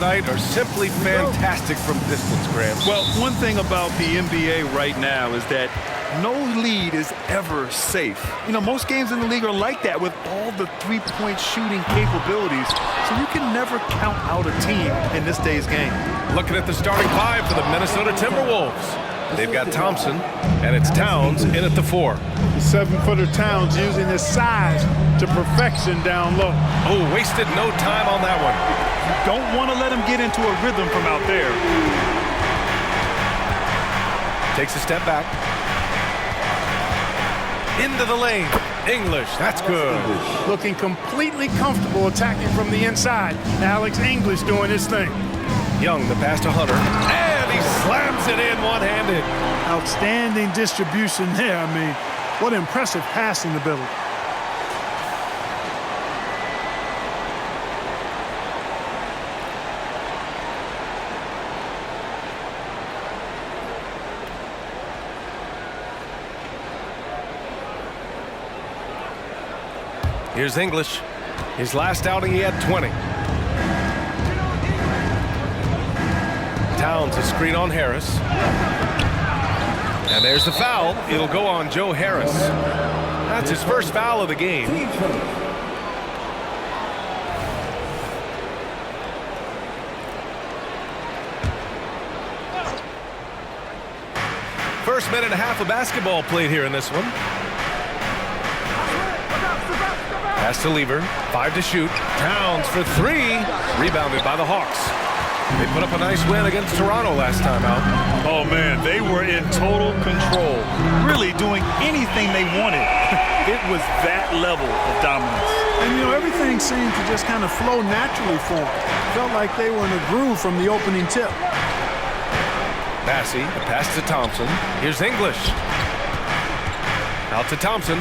Night are simply fantastic from distance, Graham. Well, one thing about the NBA right now is that no lead is ever safe. You know, most games in the league are like that with all the three-point shooting capabilities, so you can never count out a team in this day's game. Looking at the starting five for the Minnesota Timberwolves. They've got Thompson, and it's Towns in at the 4. The 7-footer Towns using his size to perfection down low. Oh, wasted no time on that one. Don't want to let him get into a rhythm from out there. Takes a step back. Into the lane. English, that's good. Looking completely comfortable attacking from the inside. Alex English doing his thing. Young, the pass to Hunter. And he slams it in one-handed. Outstanding distribution there. I mean, what impressive passing ability. Here's English. His last outing, he had 20. Towns a screen on Harris. And there's the foul. It'll go on Joe Harris. That's his first foul of the game. First minute and a half of basketball played here in this one. Pass to Lever, 5 to shoot. Towns for 3, rebounded by the Hawks. They put up a nice win against Toronto last time out. Oh, man, they were in total control, really doing anything they wanted. It was that level of dominance. And, you know, everything seemed to just kind of flow naturally for them. Felt like they were in a groove from the opening tip. Massey, a pass to Thompson. Here's English. Out to Thompson.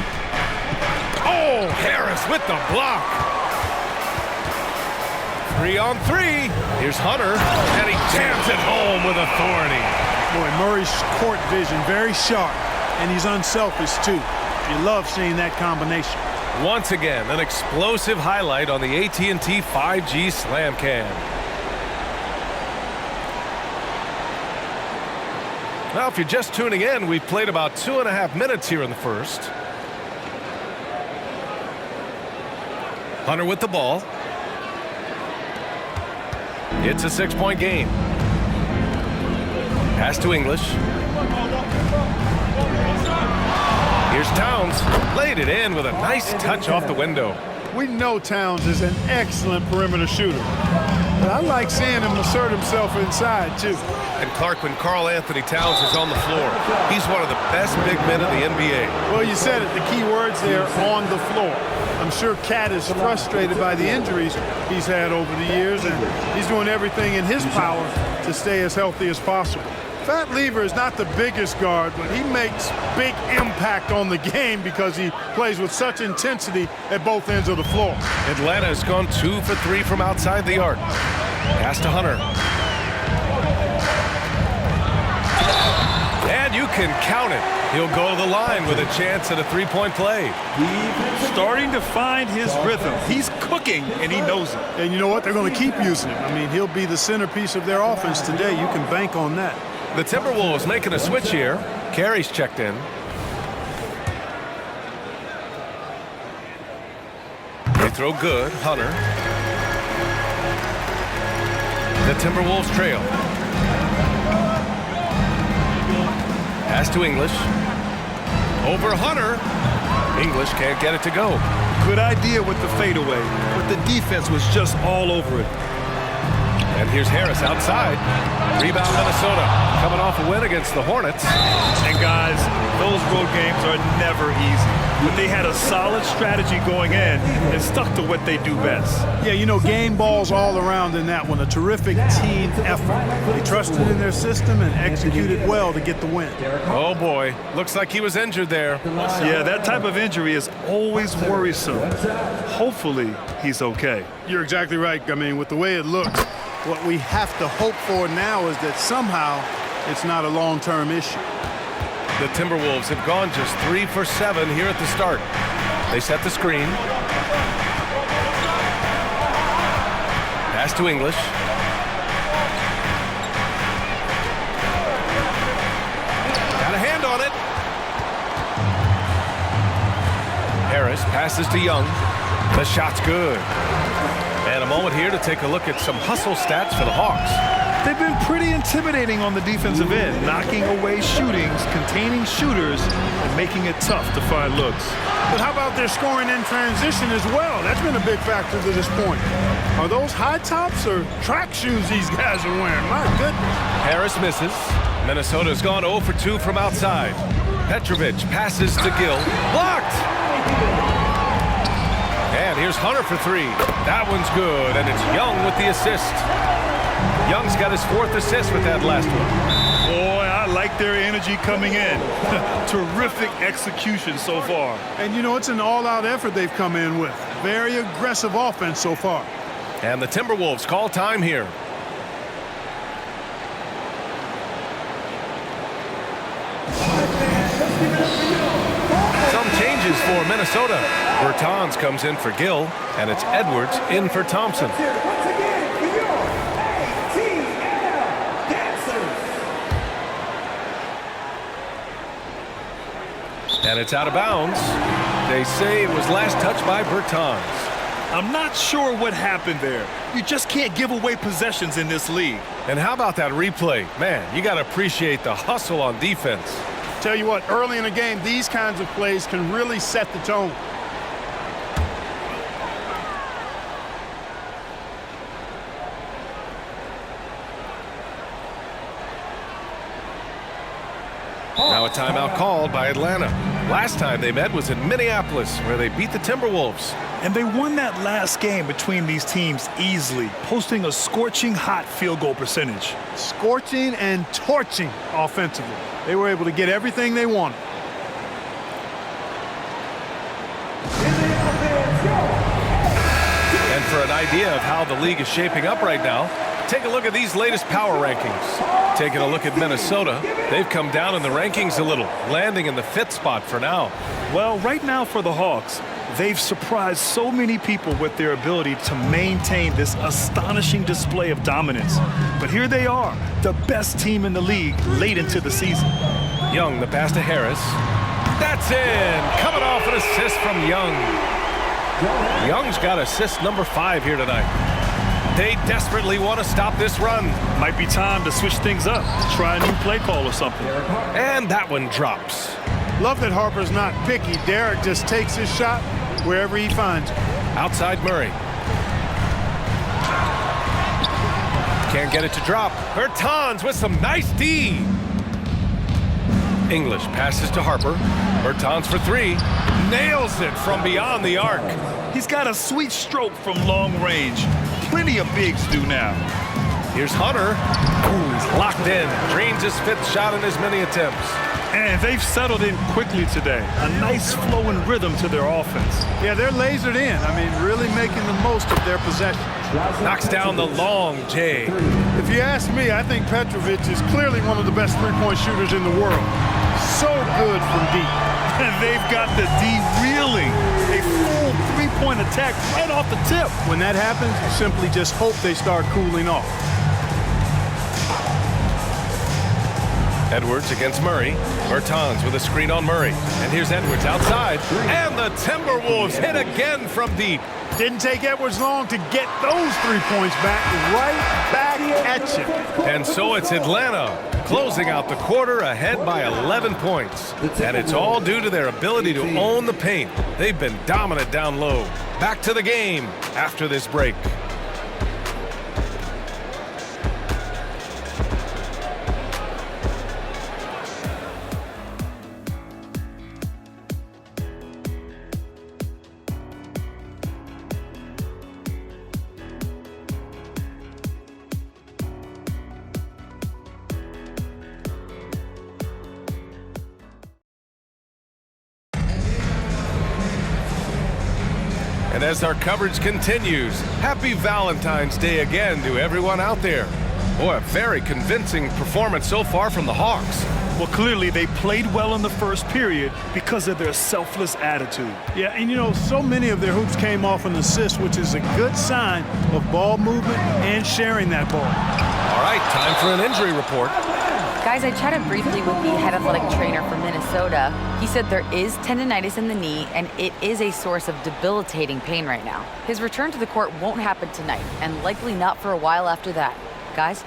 Oh, Harris with the block. 3 on 3. Here's Hunter, and he jams it home with authority. Boy, Murray's court vision very sharp, and he's unselfish too. You love seeing that combination. Once again, an explosive highlight on the AT&T 5G Slam Cam. Well, if you're just tuning in, we've played about 2.5 minutes here in the first. Hunter with the ball. It's a 6-point game. Pass to English. Here's Towns. Laid it in with a nice touch off the window. We know Towns is an excellent perimeter shooter. But I like seeing him assert himself inside, too. And Clark, when Karl Anthony Towns is on the floor, he's one of the best big men in the NBA. Well, you said it. The key words there, on the floor. I'm sure Cat is frustrated by the injuries he's had over the years, and he's doing everything in his power to stay as healthy as possible. Fat Lever is not the biggest guard, but he makes big impact on the game because he plays with such intensity at both ends of the floor. Atlanta has gone 2 for 3 from outside the arc. Pass to Hunter. And you can count it. He'll go to the line with a chance at a 3-point play. Starting to find his rhythm. He's cooking, and he knows it. And you know what? They're going to keep using him. I mean, he'll be the centerpiece of their offense today. You can bank on that. The Timberwolves making a switch here. Carey's checked in. They throw good. Hunter. The Timberwolves trail. Pass to English. Over Hunter. English can't get it to go. Good idea with the fadeaway, but the defense was just all over it. And here's Harris outside. Rebound Minnesota. Coming off a win against the Hornets. And guys, those road games are never easy. But they had a solid strategy going in and stuck to what they do best. Yeah, you know, game balls all around in that one. A terrific team effort. They trusted in their system and executed well to get the win. Oh, boy. Looks like he was injured there. Yeah, that type of injury is always worrisome. Hopefully, he's okay. You're exactly right. I mean, with the way it looks, what we have to hope for now is that somehow it's not a long-term issue. The Timberwolves have gone just 3 for 7 here at the start. They set the screen. Pass to English. passes to Young. The shot's good. And a moment here to take a look at some hustle stats for the Hawks. They've been pretty intimidating on the defensive end, knocking away shootings, containing shooters, and making it tough to find looks. But how about their scoring in transition as well? That's been a big factor to this point. Are those high tops or track shoes these guys are wearing? My goodness. Harris misses. Minnesota's gone 0 for 2 from outside. Petrovic passes to Gill. Blocked! And here's Hunter for 3. That one's good, and it's Young with the assist. Young's got his 4th assist with that last one. Boy, I like their energy coming in. Terrific execution so far. And, you know, it's an all-out effort they've come in with. Very aggressive offense so far. And the Timberwolves call time here. Some changes for Minnesota. Bertans comes in for Gill, and it's Edwards in for Thompson. And it's out of bounds. They say it was last touched by Bertans. I'm not sure what happened there. You just can't give away possessions in this league. And how about that replay? Man, you got to appreciate the hustle on defense. Tell you what, early in the game, these kinds of plays can really set the tone. Now a timeout called by Atlanta. Last time they met was in Minneapolis, where they beat the Timberwolves. And they won that last game between these teams easily, posting a scorching hot field goal percentage. Scorching and torching offensively. They were able to get everything they wanted. And for an idea of how the league is shaping up right now, take a look at these latest power rankings. Taking a look at Minnesota, they've come down in the rankings a little, landing in the 5th spot for now. Well, right now for the Hawks, they've surprised so many people with their ability to maintain this astonishing display of dominance. But here they are, the best team in the league late into the season. Young, the pass to Harris. That's in! Coming off an assist from Young. Young's got assist number 5 here tonight. They desperately want to stop this run. Might be time to switch things up, try a new play call or something. And that one drops. Love that Harper's not picky. Derek just takes his shot wherever he finds it. Outside Murray. Can't get it to drop. Bertans with some nice D. English passes to Harper. Bertans for 3. Nails it from beyond the arc. He's got a sweet stroke from long range. Plenty of bigs do now. Here's Hunter. Ooh, he's locked in. Drains his 5th shot in as many attempts. And they've settled in quickly today. A nice flowing rhythm to their offense. Yeah, they're lasered in. I mean, really making the most of their possession. Knocks down the long J. If you ask me, I think Petrovic is clearly one of the best three-point shooters in the world. So good from deep. And they've got the D reeling. A full three-point attack right off the tip. When that happens, you simply just hope they start cooling off. Edwards against Murray. Bertans with a screen on Murray. And here's Edwards outside. And the Timberwolves hit again from deep. Didn't take Edwards long to get those 3 points back, right back at you. And so it's Atlanta closing out the quarter ahead by 11 points. And it's all due to their ability to own the paint. They've been dominant down low. Back to the game after this break. And as our coverage continues, happy Valentine's Day again to everyone out there. Boy, a very convincing performance so far from the Hawks. Well, clearly they played well in the first period because of their selfless attitude. Yeah, and you know, so many of their hoops came off an assist, which is a good sign of ball movement and sharing that ball. All right, time for an injury report. Guys, I chatted briefly with the head athletic trainer for Minnesota. He said there is tendonitis in the knee, and it is a source of debilitating pain right now. His return to the court won't happen tonight, and likely not for a while after that. Guys?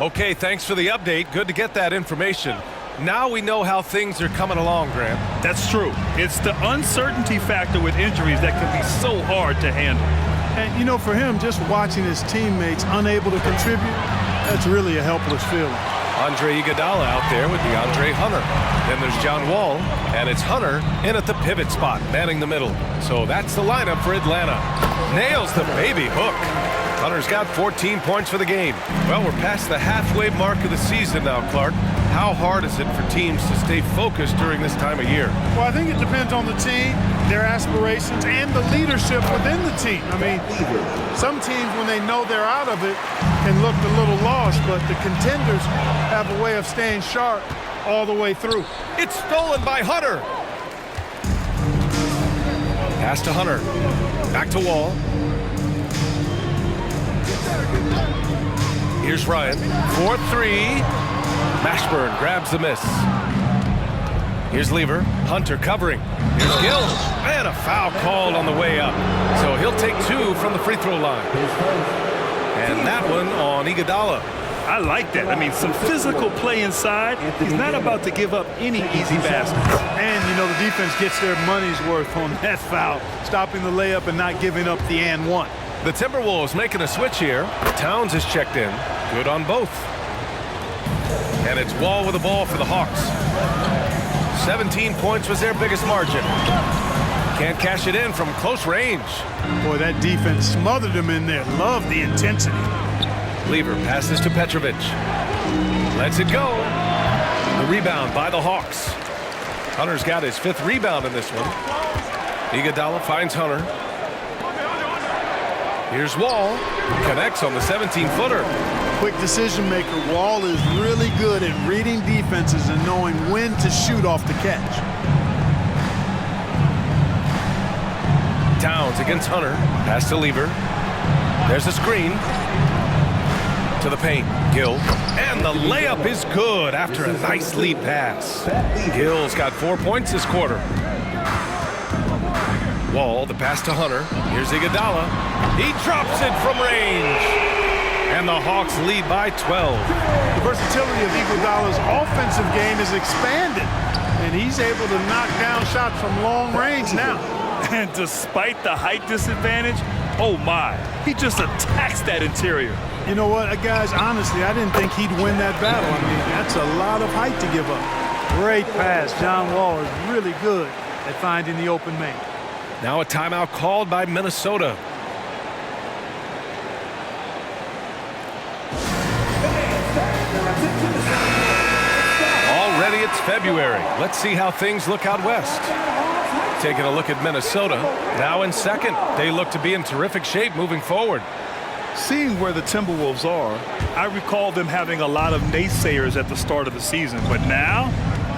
Okay, thanks for the update. Good to get that information. Now we know how things are coming along, Grant. That's true. It's the uncertainty factor with injuries that can be so hard to handle. And, you know, for him, just watching his teammates unable to contribute, that's really a helpless feeling. Andre Iguodala out there with DeAndre Hunter. Then there's John Wall, and it's Hunter in at the pivot spot, manning the middle. So that's the lineup for Atlanta. Nails the baby hook. Hunter's got 14 points for the game. Well, we're past the halfway mark of the season now, Clark. How hard is it for teams to stay focused during this time of year? Well, I think it depends on the team, their aspirations, and the leadership within the team. I mean, some teams, when they know they're out of it, can look a little lost, but the contenders have a way of staying sharp all the way through. It's stolen by Hunter. Pass to Hunter. Back to Wall. Here's Ryan. 4-3. Mashburn grabs the miss. Here's Lever. Hunter covering. Here's Gill. And a foul called on the way up. So he'll take 2 from the free throw line. And that one on Iguodala. I like that. I mean, some physical play inside. He's not about to give up any easy baskets. And, you know, the defense gets their money's worth on that foul, stopping the layup and not giving up the and one. The Timberwolves making a switch here. Towns is checked in. Good on both. And it's Wall with the ball for the Hawks. 17 points was their biggest margin. Can't cash it in from close range. Boy, that defense smothered him in there. Love the intensity. Lever passes to Petrovic. Lets it go. The rebound by the Hawks. Hunter's got his 5th rebound in this one. Iguodala finds Hunter. Here's Wall. Connects on the 17-footer. Quick decision maker. Wall is really good at reading defenses and knowing when to shoot off the catch. Towns against Hunter. Pass to Lever. There's a screen. To the paint. Gill. And the layup is good after a nice lead pass. Gill's got 4 points this quarter. Wall, the pass to Hunter. Here's Iguodala. He drops it from range. And the Hawks lead by 12. The versatility of Iguodala's offensive game is expanded, and he's able to knock down shots from long range now. And despite the height disadvantage, oh my, he just attacks that interior. You know what, guys, honestly, I didn't think he'd win that battle. I mean, that's a lot of height to give up. Great pass. John Wall is really good at finding the open man. Now a timeout called by Minnesota. Already it's February. Let's see how things look out west. Taking a look at Minnesota. Now in second. They look to be in terrific shape moving forward. Seeing where the Timberwolves are, I recall them having a lot of naysayers at the start of the season, but now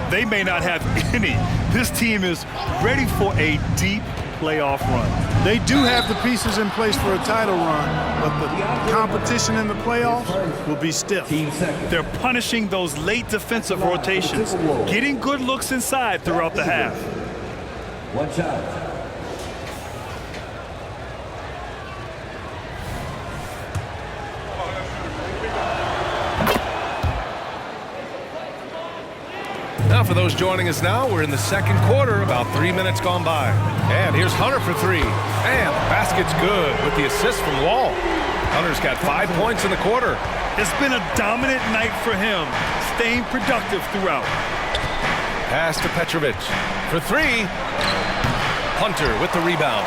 they may not have any. This team is ready for a deep playoff run. They do have the pieces in place for a title run, but the competition in the playoffs will be stiff. They're punishing those late defensive rotations, getting good looks inside throughout the half. Watch out. Now for those joining us now, we're in the second quarter, about 3 minutes gone by. And here's Hunter for 3. And the basket's good with the assist from Wall. Hunter's got 5 points in the quarter. It's been a dominant night for him, staying productive throughout. Pass to Petrovic for 3. Hunter with the rebound.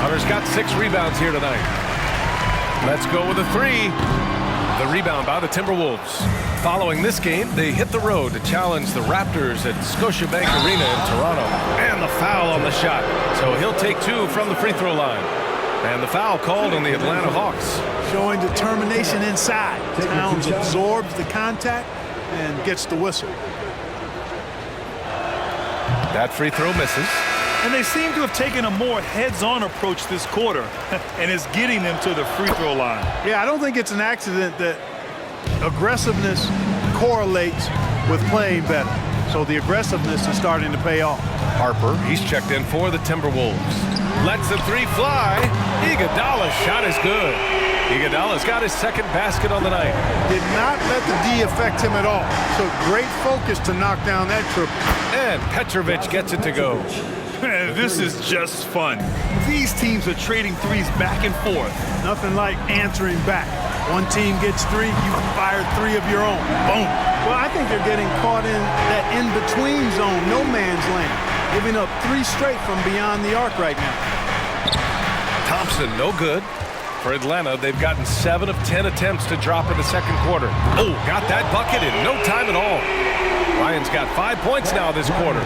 Hunter's got 6 rebounds here tonight. Let's go with a 3. The rebound by the Timberwolves. Following this game, they hit the road to challenge the Raptors at Scotiabank Arena in Toronto. And the foul on the shot. So he'll take 2 from the free throw line. And the foul called on the Atlanta Hawks. Showing determination inside. Towns absorbs the contact and gets the whistle. That free throw misses. And they seem to have taken a more heads-on approach this quarter, and it's getting them to the free throw line. Yeah, I don't think it's an accident that aggressiveness, correlates with playing better. So the aggressiveness is starting to pay off. Harper, he's checked in for the Timberwolves. Lets the three fly. Iguodala's shot is good. Iguodala's got his second basket on the night. Did not let the D affect him at all. So great focus to knock down that triple. And Petrovic gets it to go. This is just fun. These teams are trading threes back and forth. Nothing like answering back. One team gets three, you fire three of your own. Boom. Well, I think they're getting caught in that in-between zone, no man's land, giving up three straight from beyond the arc right now. Thompson, no good. For Atlanta, they've gotten 7 of 10 attempts to drop in the second quarter. Oh, got that bucket in no time at all. Ryan's got 5 points now this quarter.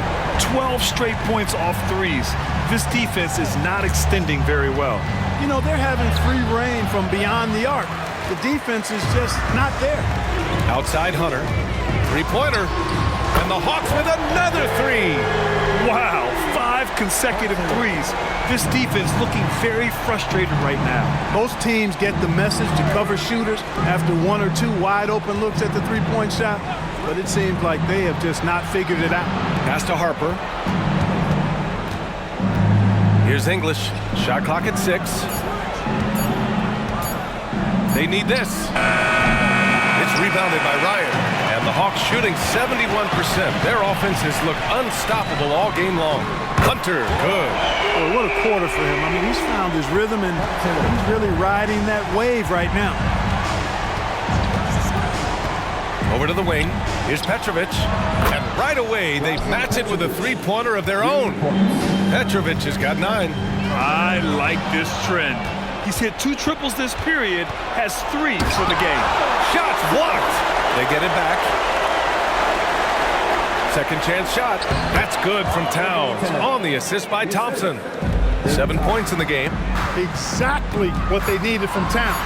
12 straight points off threes. This defense is not extending very well. You know, they're having free reign from beyond the arc. The defense is just not there. Outside Hunter. Three-pointer. And the Hawks with another three. Wow, 5 consecutive threes. This defense looking very frustrated right now. Most teams get the message to cover shooters after 1 or 2 wide open looks at the three-point shot, but it seems like they have just not figured it out. Pass to Harper. Here's English. Shot clock at 6. They need this. It's rebounded by Ryan. And the Hawks shooting 71%. Their offenses look unstoppable all game long. Hunter, good. Well, what a quarter for him. I mean, he's found his rhythm, and he's really riding that wave right now. Over to the wing. Here's Petrovic. And right away, they match it with a three-pointer of their own. Petrovic has got 9. I like this trend. He's hit 2 triples this period, has 3 for the game. Shots blocked. They get it back. Second chance shot. That's good from Towns. On the assist by Thompson. 7 points in the game. Exactly what they needed from Towns.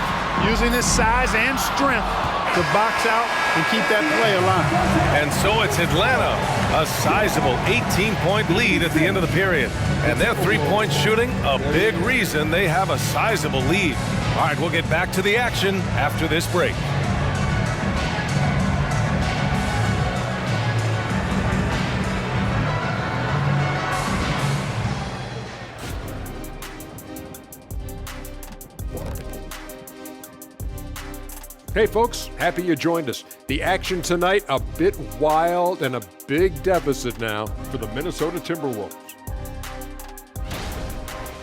Using his size and strength to box out and keep that play alive. And so it's Atlanta, a sizable 18-point lead at the end of the period. And their three-point shooting, a big reason they have a sizable lead. All right, we'll get back to the action after this break. Hey folks, happy you joined us. The action tonight, a bit wild and a big deficit now for the Minnesota Timberwolves.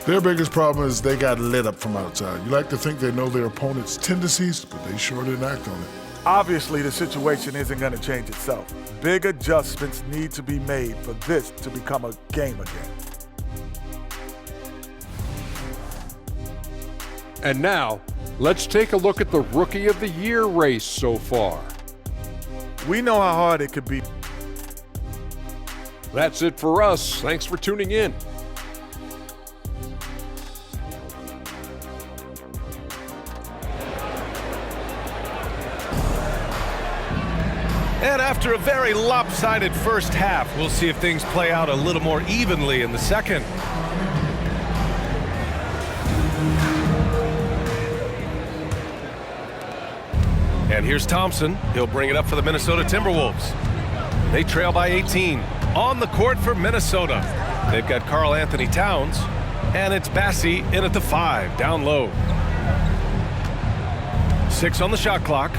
Their biggest problem is they got lit up from outside. You like to think they know their opponent's tendencies, but they sure didn't act on it. Obviously, the situation isn't going to change itself. Big adjustments need to be made for this to become a game again. And now, let's take a look at the Rookie of the Year race so far. We know how hard it could be. That's it for us. Thanks for tuning in. And after a very lopsided first half, we'll see if things play out a little more evenly in the second. And here's Thompson. He'll bring it up for the Minnesota Timberwolves. They trail by 18. On the court for Minnesota. They've got Karl Anthony Towns. And it's Bassie in at the 5, down low. 6 on the shot clock.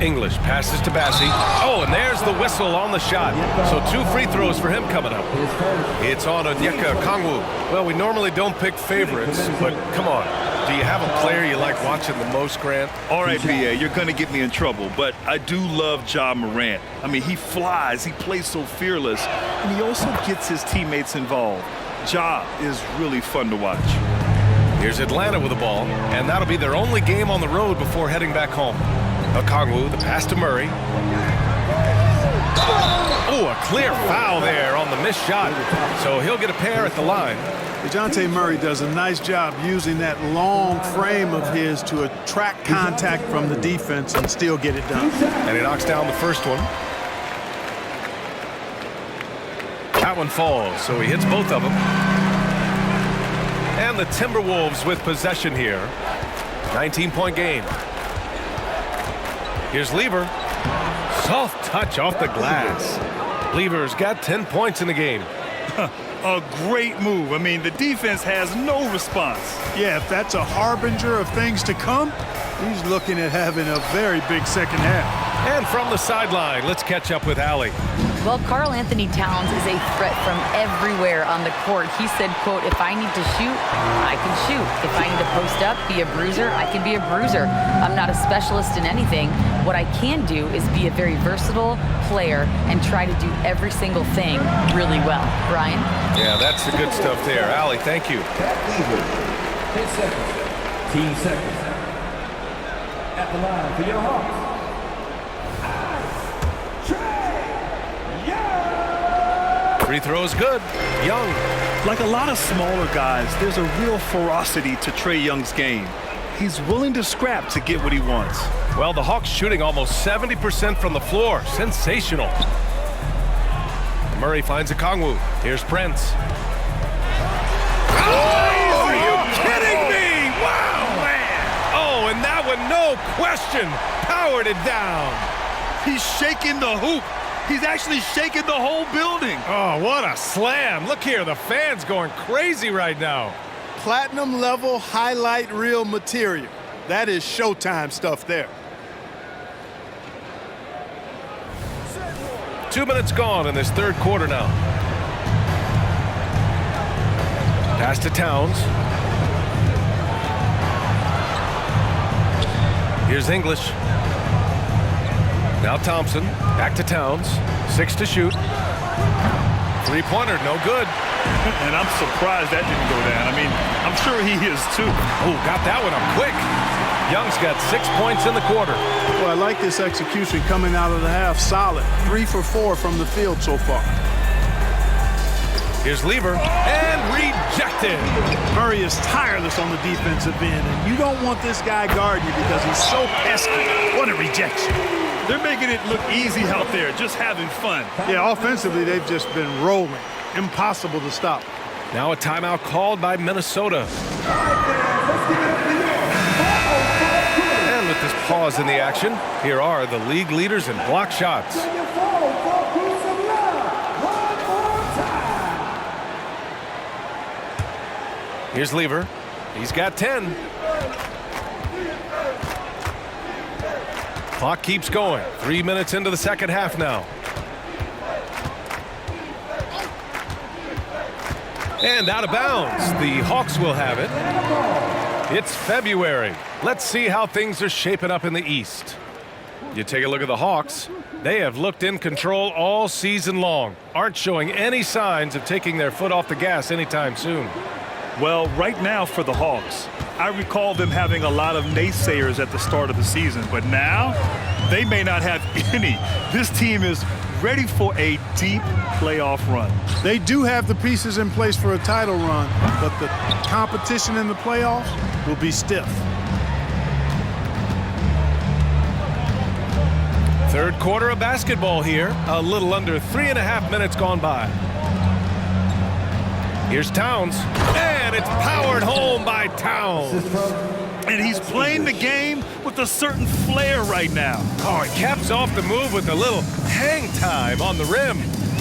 English passes to Bassie. Oh, and there's the whistle on the shot. So 2 free throws for him coming up. It's on Onyeka Okongwu. Well, we normally don't pick favorites, but come on. Do you have a player you like watching the most, Grant? All right, B.A., you're going to get me in trouble, but I do love Ja Morant. I mean, he flies, he plays so fearless, and he also gets his teammates involved. Ja is really fun to watch. Here's Atlanta with the ball, and that'll be their only game on the road before heading back home. Okongwu, the pass to Murray. Oh, a clear foul there on the missed shot. So he'll get a pair at the line. DeJounte Murray does a nice job using that long frame of his to attract contact from the defense and still get it done. And he knocks down the first one. That one falls, so he hits both of them. And the Timberwolves with possession here. 19-point game. Here's Lever. Soft touch off the glass. Lever's got 10 points in the game. A great move. I mean, the defense has no response. Yeah, if that's a harbinger of things to come, he's looking at having a very big second half. And from the sideline, let's catch up with Allie. Well, Karl Anthony Towns is a threat from everywhere on the court. He said, quote, if I need to shoot, I can shoot. If I need to post up, be a bruiser, I can be a bruiser. I'm not a specialist in anything. What I can do is be a very versatile player and try to do every single thing really well. Brian? Yeah, that's the good stuff there. Allie, thank you. Pat Lever, 10 seconds. Team seconds. At the line for your Hawks. Free throw is good. Young. Like a lot of smaller guys, there's a real ferocity to Trae Young's game. He's willing to scrap to get what he wants. Well, the Hawks shooting almost 70% from the floor. Sensational. Murray finds a Kongwu. Here's Prince. Oh, are you kidding me? Wow, man. Oh, and that one, no question, powered it down. He's shaking the hoop. He's actually shaking the whole building. Oh, what a slam. Look here, the fans going crazy right now. Platinum level highlight reel material. That is Showtime stuff there. 2 minutes gone in this third quarter now. Pass to Towns. Here's English. Now Thompson, back to Towns. 6 to shoot. Three-pointer, no good. And I'm surprised that didn't go down. I mean, I'm sure he is too. Oh, got that one up quick. Young's got 6 points in the quarter. Well, I like this execution coming out of the half. Solid. 3 for 4 from the field so far. Here's Lever, and rejected. Murray is tireless on the defensive end, and you don't want this guy guarding you because he's so pesky. What a rejection. They're making it look easy out there, just having fun. Yeah, offensively, they've just been rolling. Impossible to stop. Now a timeout called by Minnesota. And with this pause in the action, here are the league leaders in block shots. Here's Lever. He's got 10. Clock keeps going. 3 minutes into the second half now. And out of bounds. The Hawks will have it. It's February. Let's see how things are shaping up in the East. You take a look at the Hawks. They have looked in control all season long. Aren't showing any signs of taking their foot off the gas anytime soon. Well, right now for the Hawks, I recall them having a lot of naysayers at the start of the season, but now they may not have any. This team is ready for a deep playoff run. They do have the pieces in place for a title run, but the competition in the playoffs will be stiff. Third quarter of basketball here. A little under 3.5 minutes gone by. Here's Towns, and it's powered home by Towns. And he's playing the game with a certain flair right now. Oh, he caps off the move with a little hang time on the rim.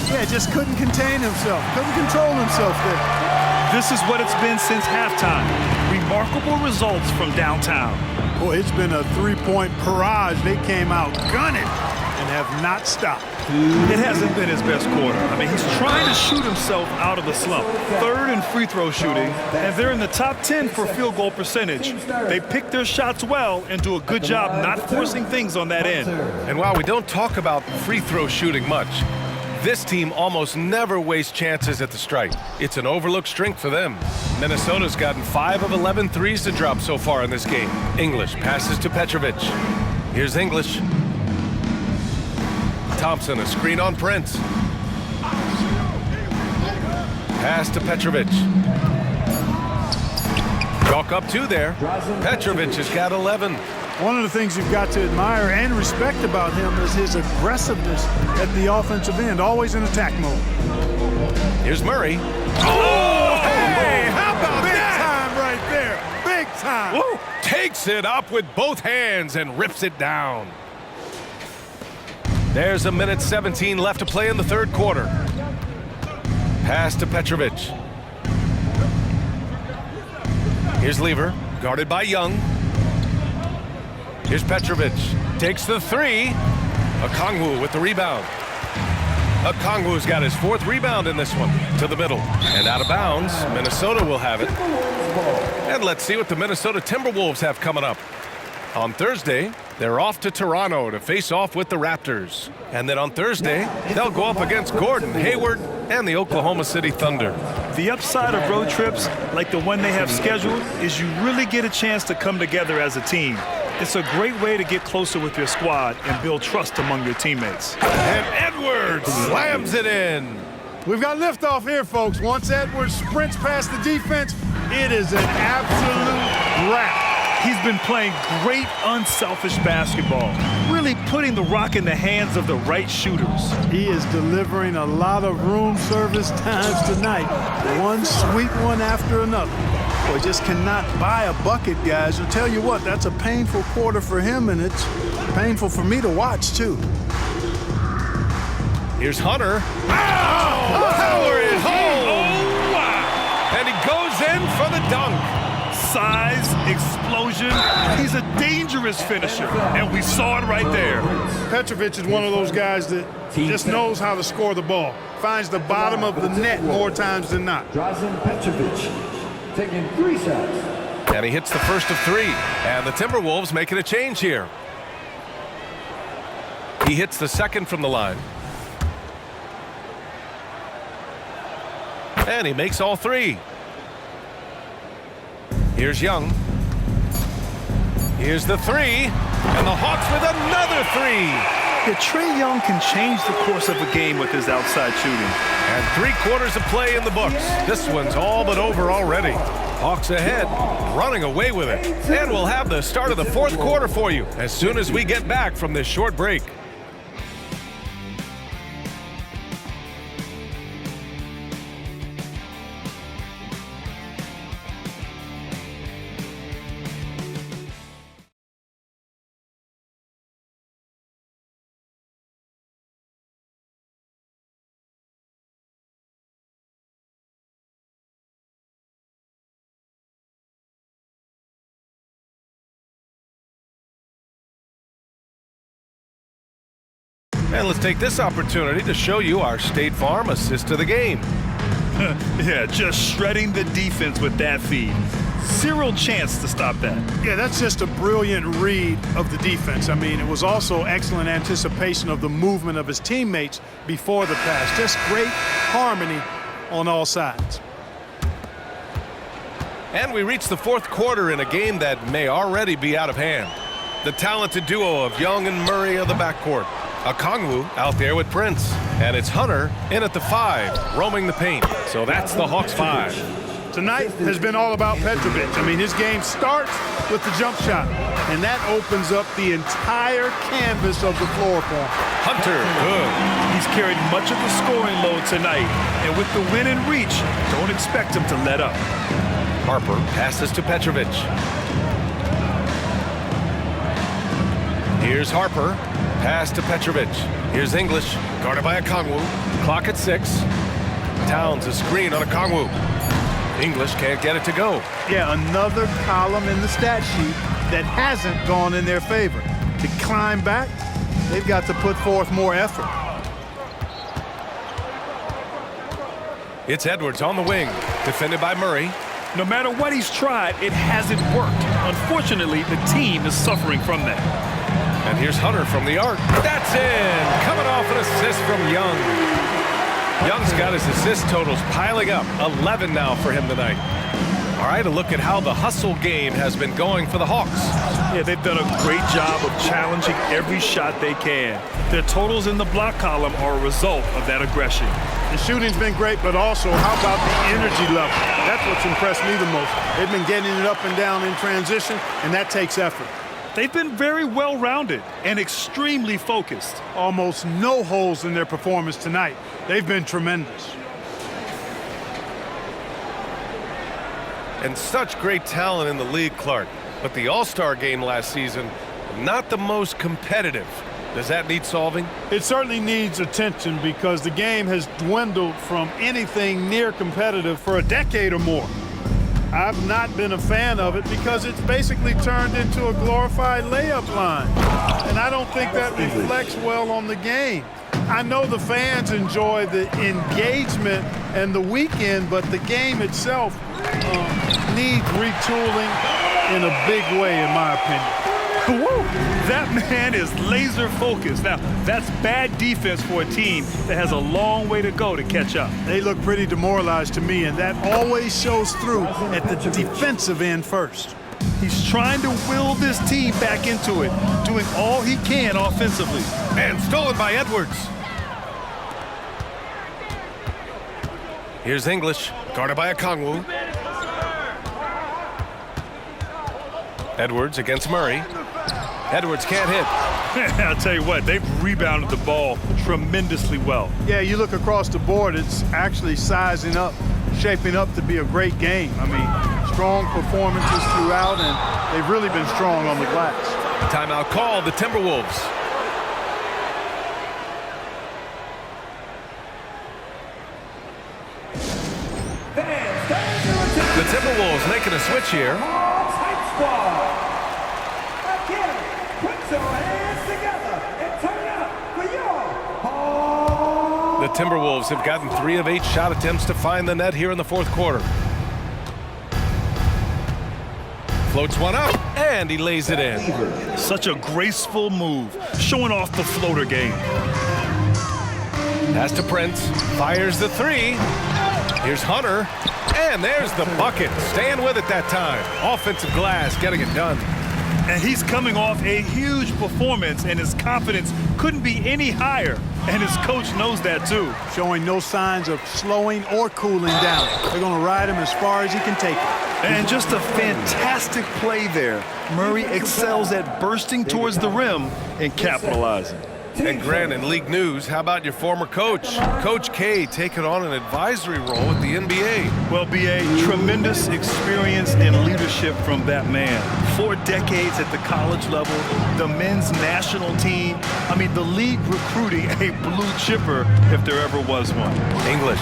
Yeah, just couldn't contain himself, couldn't control himself there. This is what it's been since halftime. Remarkable results from downtown. Boy, it's been a three-point barrage. They came out gunning and have not stopped. It hasn't been his best quarter. I mean, he's trying to shoot himself out of the slump. Third in free throw shooting, and they're in the top 10 for field goal percentage. They pick their shots well and do a good job not forcing things on that end. And while we don't talk about free throw shooting much, this team almost never wastes chances at the stripe. It's an overlooked strength for them. Minnesota's gotten 5 of 11 threes to drop so far in this game. English passes to Petrovic. Here's English. Thompson, a screen on Prince. Pass to Petrovic. Chalk up 2 there. Petrovic has got 11. One of the things you've got to admire and respect about him is his aggressiveness at the offensive end, always in attack mode. Here's Murray. Oh, hey, how about Big that? time right there. Big time. Woo. Takes it up with both hands and rips it down. There's a minute 17 left to play in the third quarter. Pass to Petrovic. Here's Lever, guarded by Young. Here's Petrovic, takes the three. Okongwu with the rebound. Okongwu's got his fourth rebound in this one. To the middle and out of bounds. Minnesota will have it. And let's see what the Minnesota Timberwolves have coming up. On Thursday, they're off to Toronto to face off with the Raptors. And then on Thursday, they'll go up against Gordon Hayward and the Oklahoma City Thunder. The upside of road trips, like the one they have scheduled, is you really get a chance to come together as a team. It's a great way to get closer with your squad and build trust among your teammates. And Edwards slams it in. We've got liftoff here, folks. Once Edwards sprints past the defense, it is an absolute wrap. He's been playing great, unselfish basketball, really putting the rock in the hands of the right shooters. He is delivering a lot of room service times tonight. One sweet one after another. Boy, just cannot buy a bucket, guys. I'll tell you what, that's a painful quarter for him, and it's painful for me to watch, too. Here's Hunter. Oh, power is home. Oh, wow. And he goes in for the dunk. Size, explosion. He's a dangerous finisher, and we saw it right there. Petrovic is one of those guys that just knows how to score the ball. Finds the bottom of the net more times than not. Drazen Petrovic taking 3 shots. And he hits the first of 3. And the Timberwolves making a change here. He hits the second from the line. And he makes all 3. Here's Young. Here's the 3. And the Hawks with another 3. Yeah, Trae Young can change the course of a game with his outside shooting. And 3 quarters of play in the books. This one's all but over already. Hawks ahead, running away with it. And we'll have the start of the fourth quarter for you as soon as we get back from this short break. And let's take this opportunity to show you our State Farm assist to the game. Yeah, just shredding the defense with that feed. Zero chance to stop that. Yeah, that's just a brilliant read of the defense. I mean, it was also excellent anticipation of the movement of his teammates before the pass. Just great harmony on all sides. And we reach the fourth quarter in a game that may already be out of hand. The talented duo of Young and Murray of the backcourt. Okongwu out there with Prince. And it's Hunter in at the 5, roaming the paint. So that's the Hawks 5. Tonight has been all about Petrovic. I mean, his game starts with the jump shot, and that opens up the entire canvas of the floor for him. Hunter, good. He's carried much of the scoring load tonight, and with the win in reach, don't expect him to let up. Harper passes to Petrovic. Here's Harper. Pass to Petrovic. Here's English, guarded by Okongwu. Clock at 6. Towns a screen on Okongwu. English can't get it to go. Yeah, another column in the stat sheet that hasn't gone in their favor. To climb back, they've got to put forth more effort. It's Edwards on the wing, defended by Murray. No matter what he's tried, it hasn't worked. Unfortunately, the team is suffering from that. And here's Hunter from the arc. That's in! Coming off an assist from Young. Young's got his assist totals piling up. 11 now for him tonight. All right, a look at how the hustle game has been going for the Hawks. Yeah, they've done a great job of challenging every shot they can. Their totals in the block column are a result of that aggression. The shooting's been great, but also how about the energy level? That's what's impressed me the most. They've been getting it up and down in transition, and that takes effort. They've been very well-rounded and extremely focused. Almost no holes in their performance tonight. They've been tremendous. And such great talent in the league, Clark. But the All-Star game last season, not the most competitive. Does that need solving? It certainly needs attention because the game has dwindled from anything near competitive for a decade or more. I've not been a fan of it because it's basically turned into a glorified layup line. And I don't think that reflects well on the game. I know the fans enjoy the engagement and the weekend, but the game itself needs retooling in a big way, in my opinion. Woo! That man is laser focused. Now, that's bad defense for a team that has a long way to go to catch up. They look pretty demoralized to me, and that always shows through at the defensive end first. He's trying to will this team back into it, doing all he can offensively. And stolen by Edwards. Here's English, guarded by Okongwu. Edwards against Murray. Edwards can't hit. I'll tell you what, they've rebounded the ball tremendously well. Yeah, you look across the board, it's actually sizing up, shaping up to be a great game. I mean, strong performances throughout, and they've really been strong on the glass. Timeout called, the Timberwolves. The Timberwolves making a switch here. The Timberwolves have gotten 3 of 8 shot attempts to find the net here in the fourth quarter. Floats one up, and he lays it in. Such a graceful move, showing off the floater game. Pass to Prince, fires the 3. Here's Hunter, and there's the bucket. Staying with it that time. Offensive glass, getting it done. And he's coming off a huge performance, and his confidence couldn't be any higher. And his coach knows that, too. Showing no signs of slowing or cooling down. They're going to ride him as far as he can take it. And just a fantastic play there. Murray excels at bursting towards the rim and capitalizing. And Grant, in league news, how about your former coach? Coach K taking on an advisory role at the NBA. Well, B.A., tremendous experience and leadership from that man. 4 decades at the college level, the men's national team. I mean, the league recruiting a blue chipper if there ever was one. English,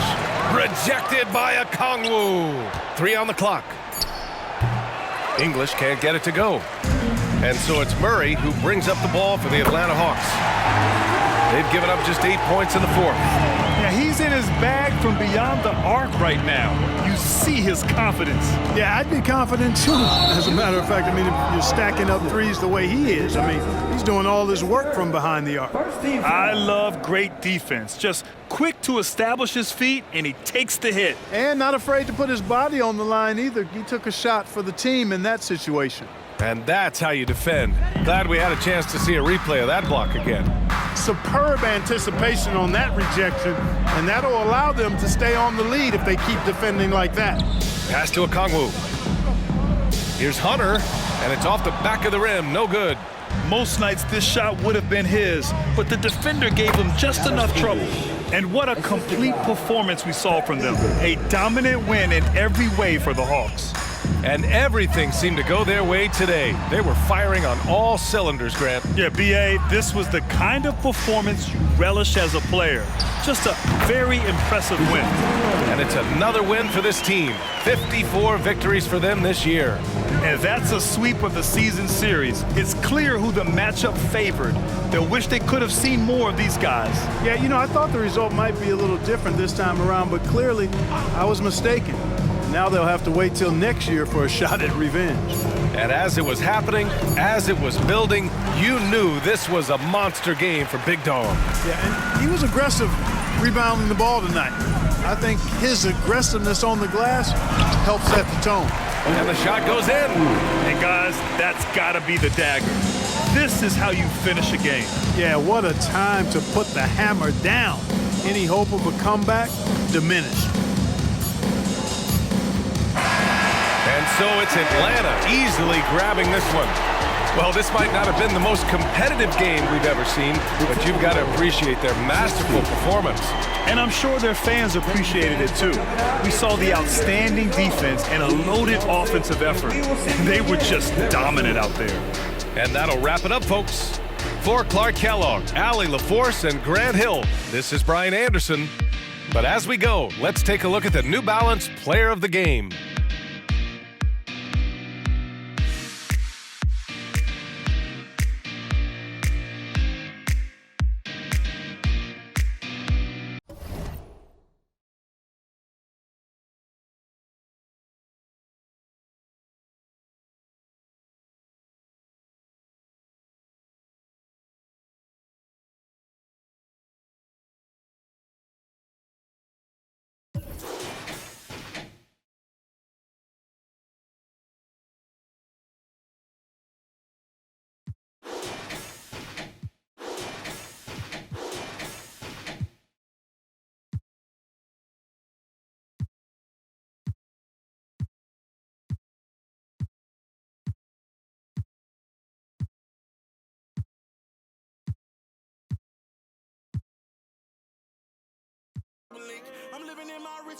rejected by Okongwu. 3 on the clock. English can't get it to go. And so it's Murray who brings up the ball for the Atlanta Hawks. They've given up just 8 points in the fourth. Yeah, he's in his bag from beyond the arc right now. You see his confidence. Yeah, I'd be confident too. As a matter of fact, I mean, if you're stacking up threes the way he is, I mean, he's doing all this work from behind the arc. I love great defense. Just quick to establish his feet, and he takes the hit. And not afraid to put his body on the line either. He took a shot for the team in that situation. And that's how you defend. Glad we had a chance to see a replay of that block again. Superb anticipation on that rejection, and that'll allow them to stay on the lead if they keep defending like that. Pass to Okongwu. Here's Hunter, and it's off the back of the rim. No good. Most nights this shot would have been his, but the defender gave him just enough trouble. And what a complete performance we saw from them. A dominant win in every way for the Hawks. And everything seemed to go their way today. They were firing on all cylinders, Grant. Yeah, B.A., this was the kind of performance you relish as a player. Just a very impressive win. And it's another win for this team. 54 victories for them this year. And that's a sweep of the season series. It's clear who the matchup favored. They'll wish they could have seen more of these guys. Yeah, you know, I thought the result might be a little different this time around, but clearly I was mistaken. Now they'll have to wait till next year for a shot at revenge. And as it was happening, as it was building, you knew this was a monster game for Big Dog. Yeah, and he was aggressive rebounding the ball tonight. I think his aggressiveness on the glass helped set the tone. And the shot goes in. And guys, that's gotta be the dagger. This is how you finish a game. Yeah, what a time to put the hammer down. Any hope of a comeback diminished. And so it's Atlanta easily grabbing this one. Well, this might not have been the most competitive game we've ever seen, but you've got to appreciate their masterful performance. And I'm sure their fans appreciated it too. We saw the outstanding defense and a loaded offensive effort, and they were just dominant out there. And that'll wrap it up, folks. For Clark Kellogg, Allie LaForce, and Grant Hill, this is Brian Anderson. But as we go, let's take a look at the New Balance Player of the Game. I'm living in my rich